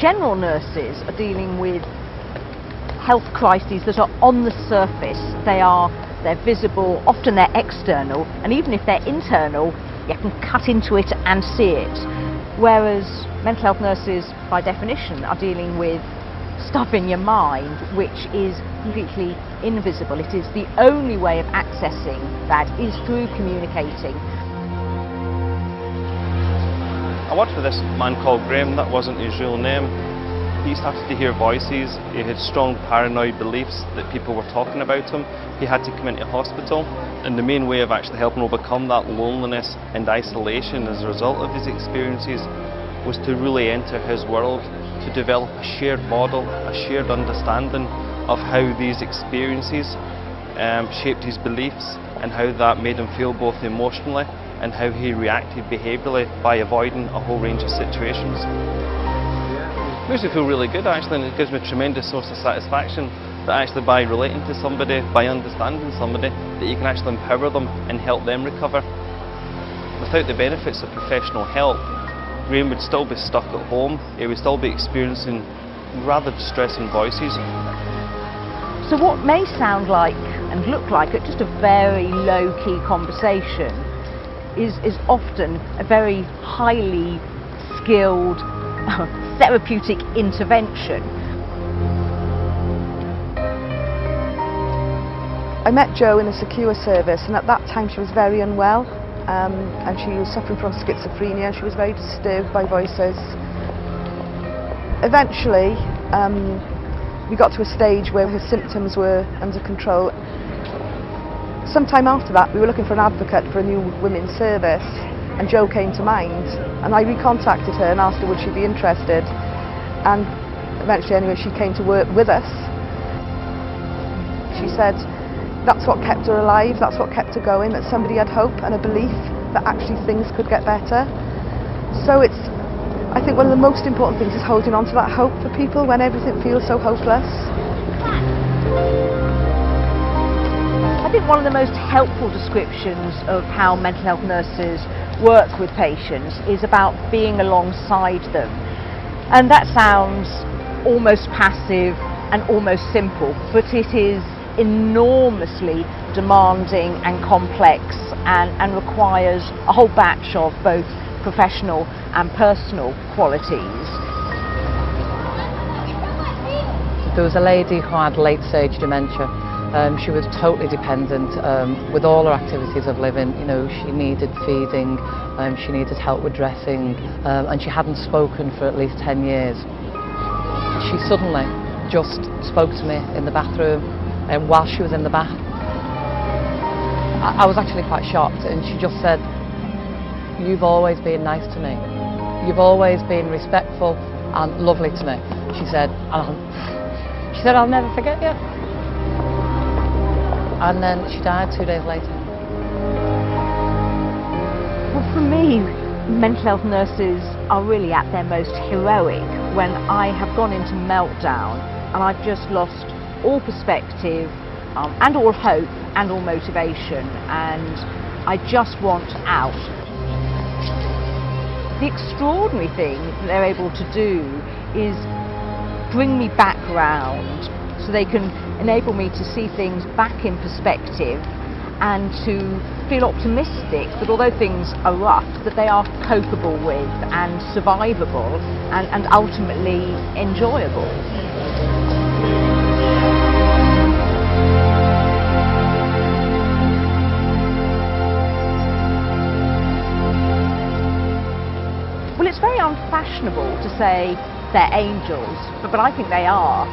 general nurses are dealing with health crises that are on the surface. They're visible, often they're external, and even if they're internal, you can cut into it and see it. Whereas mental health nurses, by definition, are dealing with stuff in your mind which is completely invisible. It is the only way of accessing that is through communicating. I worked with this man called Graham. That wasn't his real name. He started to hear voices. He had strong paranoid beliefs that people were talking about him. He had to come into hospital, and the main way of actually helping overcome that loneliness and isolation as a result of his experiences was to really enter his world, to develop a shared model, a shared understanding of how these experiences shaped his beliefs and how that made him feel both emotionally and how he reacted behaviourally by avoiding a whole range of situations. It makes me feel really good actually, and it gives me a tremendous source of satisfaction that actually by relating to somebody, by understanding somebody, that you can actually empower them and help them recover. Without the benefits of professional help, Graham would still be stuck at home. He would still be experiencing rather distressing voices. So what may sound like and look like just a very low-key conversation is often a very highly skilled therapeutic intervention. I met Jo in a secure service, and at that time she was very unwell, and she was suffering from schizophrenia. She was very disturbed by voices. Eventually we got to a stage where her symptoms were under control. Sometime after that we were looking for an advocate for a new women's service, and Jo came to mind, and I recontacted her and asked her would she be interested, and eventually anyway she came to work with us. She said that's what kept her alive, that's what kept her going, that somebody had hope and a belief that actually things could get better. So I think one of the most important things is holding on to that hope for people when everything feels so hopeless. I think one of the most helpful descriptions of how mental health nurses work with patients is about being alongside them. And that sounds almost passive and almost simple, but it is enormously demanding and complex and requires a whole batch of both professional and personal qualities. There was a lady who had late-stage dementia. She was totally dependent with all her activities of living. You know, she needed feeding, she needed help with dressing, and she hadn't spoken for at least 10 years. She suddenly just spoke to me in the bathroom while she was in the bath. I was actually quite shocked, and she just said, "You've always been nice to me. You've always been respectful and lovely to me." She said, "I'll never forget you." And then she died 2 days later. Well, for me, mental health nurses are really at their most heroic when I have gone into meltdown and I've just lost all perspective and all hope and all motivation, and I just want out. The extraordinary thing that they're able to do is bring me back round, so they can enable me to see things back in perspective and to feel optimistic that although things are rough, that they are copable with and survivable and ultimately enjoyable. Well, it's very unfashionable to say they're angels, but I think they are.